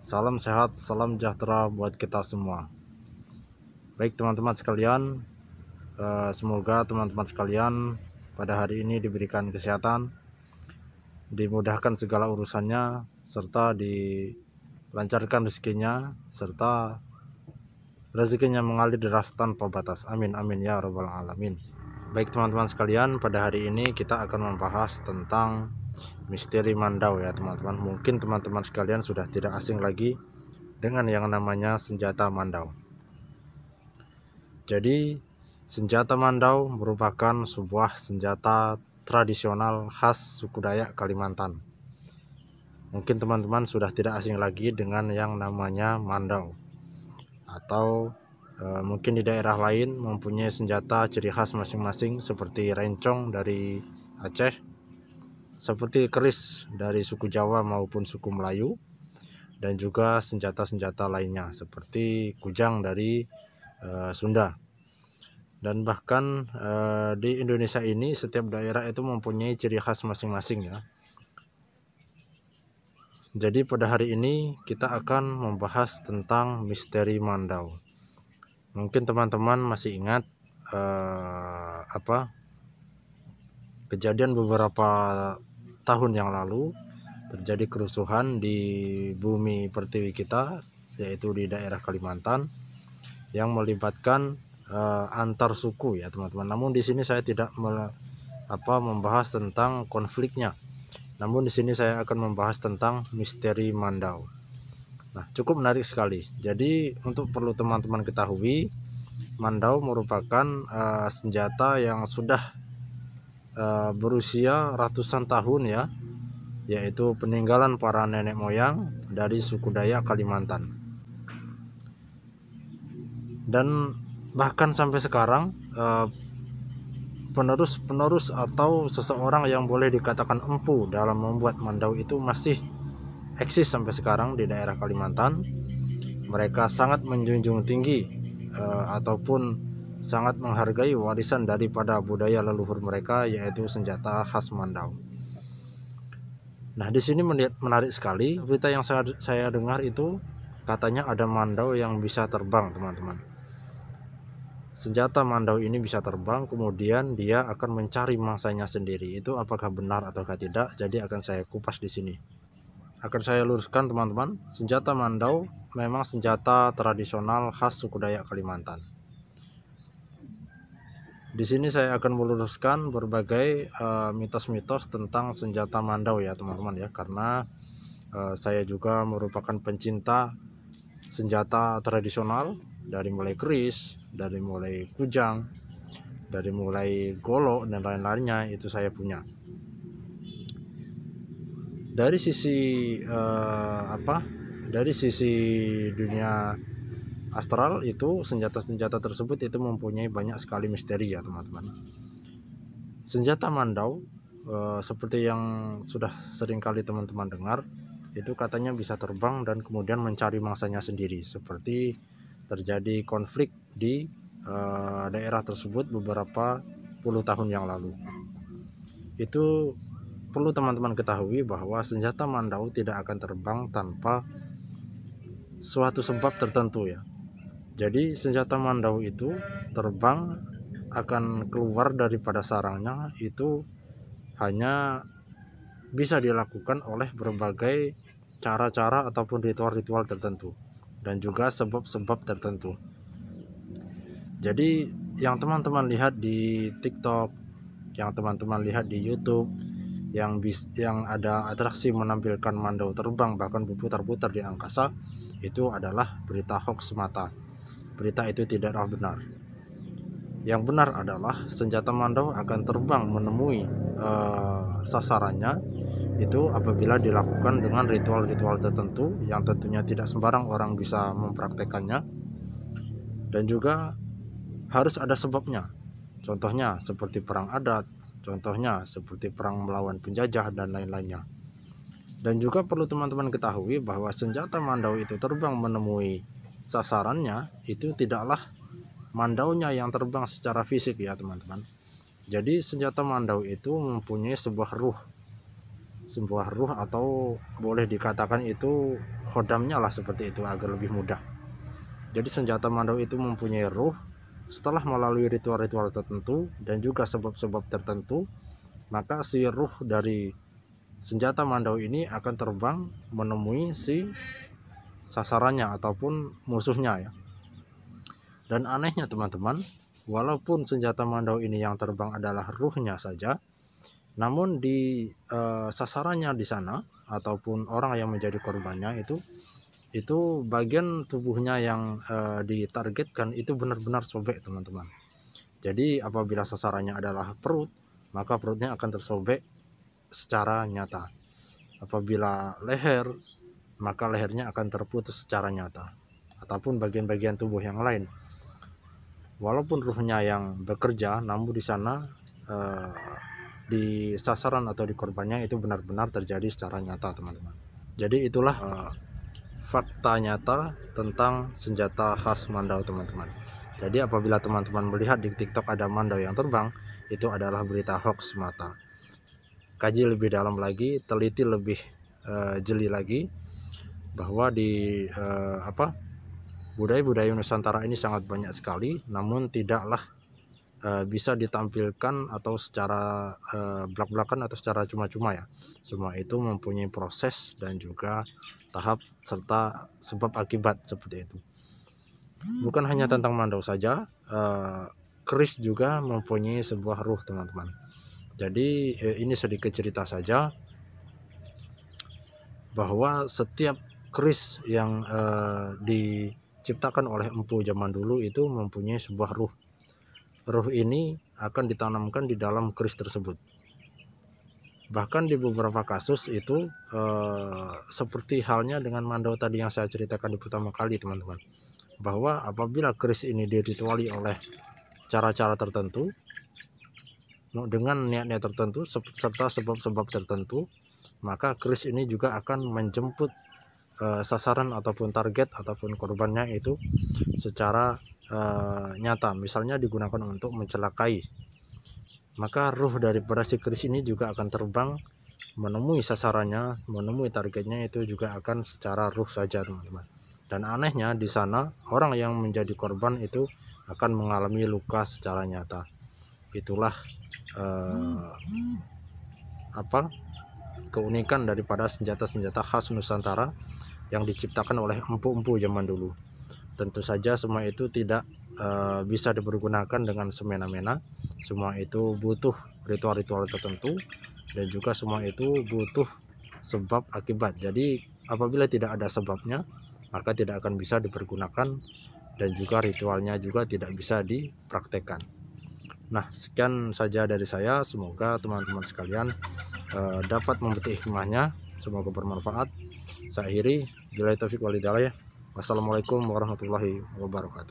Salam sehat, salam sejahtera buat kita semua. Baik teman-teman sekalian, semoga teman-teman sekalian pada hari ini diberikan kesehatan, dimudahkan segala urusannya, serta dilancarkan rezekinya, serta rezekinya mengalir deras tanpa batas. Amin amin ya rabbal alamin. Baik teman-teman sekalian, pada hari ini kita akan membahas tentang misteri Mandau ya teman-teman. Mungkin teman-teman sekalian sudah tidak asing lagi dengan yang namanya senjata Mandau. Jadi senjata Mandau merupakan sebuah senjata tradisional khas suku Dayak Kalimantan. Mungkin teman-teman sudah tidak asing lagi dengan yang namanya Mandau, atau mungkin di daerah lain mempunyai senjata ciri khas masing-masing, seperti rencong dari Aceh, seperti keris dari suku Jawa maupun suku Melayu, dan juga senjata-senjata lainnya seperti kujang dari Sunda. Dan bahkan di Indonesia ini setiap daerah itu mempunyai ciri khas masing-masing ya. Jadi pada hari ini kita akan membahas tentang misteri Mandau. Mungkin teman-teman masih ingat kejadian beberapa tahun yang lalu terjadi kerusuhan di bumi pertiwi kita, yaitu di daerah Kalimantan, yang melibatkan antar suku ya teman-teman. Namun di sini saya tidak membahas tentang konfliknya. Namun di sini saya akan membahas tentang misteri Mandau. Nah, cukup menarik sekali. Jadi untuk perlu teman-teman ketahui, Mandau merupakan senjata yang sudah berusia ratusan tahun ya, yaitu peninggalan para nenek moyang dari suku Dayak Kalimantan. Dan bahkan sampai sekarang penerus atau seseorang yang boleh dikatakan empu dalam membuat Mandau itu masih eksis sampai sekarang di daerah Kalimantan. Mereka sangat menjunjung tinggi ataupun sangat menghargai warisan daripada budaya leluhur mereka, yaitu senjata khas Mandau. Nah, di sini menarik sekali berita yang saya dengar itu, katanya ada Mandau yang bisa terbang teman-teman. Senjata Mandau ini bisa terbang, kemudian dia akan mencari mangsanya sendiri. Itu apakah benar ataukah tidak? Jadi akan saya kupas di sini. Akan saya luruskan teman-teman, senjata Mandau memang senjata tradisional khas suku Dayak Kalimantan. Di sini saya akan meluruskan berbagai mitos-mitos tentang senjata Mandau ya teman-teman ya, karena saya juga merupakan pencinta senjata tradisional, dari mulai keris, dari mulai kujang, dari mulai golok dan lain-lainnya itu saya punya. Dari sisi dari sisi dunia astral itu, senjata-senjata tersebut itu mempunyai banyak sekali misteri ya teman-teman. Senjata Mandau seperti yang sudah sering kali teman-teman dengar, itu katanya bisa terbang dan kemudian mencari mangsanya sendiri, seperti terjadi konflik di daerah tersebut beberapa puluh tahun yang lalu. Itu perlu teman-teman ketahui bahwa senjata Mandau tidak akan terbang tanpa suatu sebab tertentu ya. Jadi senjata Mandau itu terbang akan keluar daripada sarangnya itu hanya bisa dilakukan oleh berbagai cara-cara ataupun ritual-ritual tertentu, dan juga sebab-sebab tertentu. Jadi yang teman-teman lihat di TikTok, yang teman-teman lihat di YouTube, yang ada atraksi menampilkan Mandau terbang bahkan berputar-putar di angkasa, itu adalah berita hoax semata. Berita itu tidaklah benar. Yang benar adalah senjata Mandau akan terbang menemui sasarannya itu apabila dilakukan dengan ritual-ritual tertentu yang tentunya tidak sembarang orang bisa mempraktekannya, dan juga harus ada sebabnya. Contohnya seperti perang adat, contohnya seperti perang melawan penjajah dan lain-lainnya. Dan juga perlu teman-teman ketahui bahwa senjata Mandau itu terbang menemui sasarannya itu tidaklah Mandaunya yang terbang secara fisik ya teman-teman. Jadi senjata Mandau itu mempunyai sebuah ruh atau boleh dikatakan itu khodamnya lah, seperti itu agar lebih mudah. Jadi senjata mandau itu mempunyai ruh. Setelah melalui ritual-ritual tertentu dan juga sebab-sebab tertentu, maka si ruh dari senjata mandau ini akan terbang menemui si sasarannya ataupun musuhnya ya. Dan anehnya teman-teman, walaupun senjata mandau ini yang terbang adalah ruhnya saja, namun di sasarannya di sana ataupun orang yang menjadi korbannya itu bagian tubuhnya yang ditargetkan itu benar-benar sobek teman-teman. Jadi apabila sasarannya adalah perut, maka perutnya akan tersobek secara nyata. Apabila leher, maka lehernya akan terputus secara nyata, ataupun bagian-bagian tubuh yang lain. Walaupun ruhnya yang bekerja, namun di sana di sasaran atau di korbannya itu benar-benar terjadi secara nyata teman-teman. Jadi itulah fakta nyata tentang senjata khas mandau teman-teman. Jadi apabila teman-teman melihat di TikTok ada mandau yang terbang, itu adalah berita hoax semata. Kaji lebih dalam lagi, teliti lebih jeli lagi, bahwa di budaya-budaya Nusantara ini sangat banyak sekali, namun tidaklah bisa ditampilkan atau secara belak-belakan atau secara cuma-cuma ya. Semua itu mempunyai proses dan juga tahap serta sebab akibat seperti itu. Bukan hanya tentang mandau saja, keris juga mempunyai sebuah ruh teman-teman. Jadi ini sedikit cerita saja bahwa setiap keris yang diciptakan oleh empu zaman dulu itu mempunyai sebuah ruh. Ruh ini akan ditanamkan di dalam keris tersebut. Bahkan di beberapa kasus itu seperti halnya dengan mandau tadi yang saya ceritakan di pertama kali teman-teman, bahwa apabila keris ini dirituali oleh cara-cara tertentu dengan niat-niat tertentu serta sebab-sebab tertentu, maka keris ini juga akan menjemput sasaran ataupun target ataupun korbannya itu secara nyata. Misalnya digunakan untuk mencelakai, maka ruh daripada si keris ini juga akan terbang menemui sasarannya, menemui targetnya, itu juga akan secara ruh saja teman-teman. Dan anehnya di sana orang yang menjadi korban itu akan mengalami luka secara nyata. Itulah keunikan daripada senjata-senjata khas Nusantara yang diciptakan oleh empu-empu zaman dulu. Tentu saja semua itu tidak bisa dipergunakan dengan semena-mena. Semua itu butuh ritual-ritual tertentu dan juga semua itu butuh sebab akibat. Jadi apabila tidak ada sebabnya, maka tidak akan bisa dipergunakan dan juga ritualnya juga tidak bisa dipraktekkan. Nah, sekian saja dari saya. Semoga teman-teman sekalian dapat memetik hikmahnya. Semoga bermanfaat. Saya akhiri. Billahi taufiq wal hidayah. Wassalamualaikum warahmatullahi wabarakatuh.